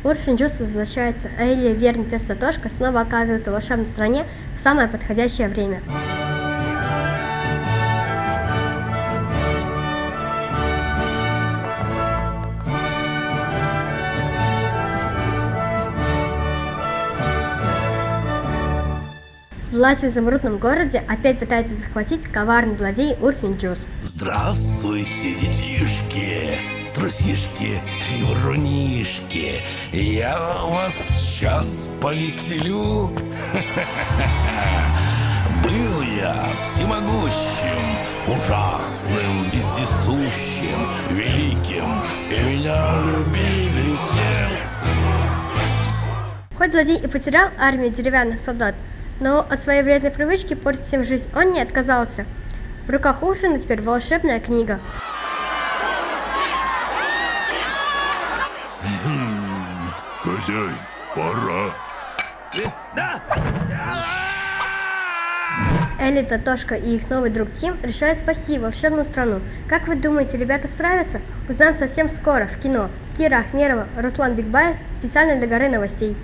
Урфин Джюс возвращается, а Элли, верный пес Татошка, снова оказывается в волшебной стране в самое подходящее время. Власть в изумрудном городе опять пытается захватить коварный злодей Урфин Джюс. Здравствуйте, детишки, трусишки и врунишки. Я вас сейчас повеселю. Был я всемогущим, ужасным, вездесущим, великим, и меня любили все. Хоть злодей и потерял армию деревянных солдат, но от своей вредной привычки портить всем жизнь он не отказался. В руках Урфина теперь волшебная книга. Хозяин, пора. Элли, Татошка и их новый друг Тим решают спасти волшебную страну. Как вы думаете, ребята справятся? Узнаем совсем скоро в кино. Кира Ахмерова, Руслан Бикбаев специально для Горы новостей.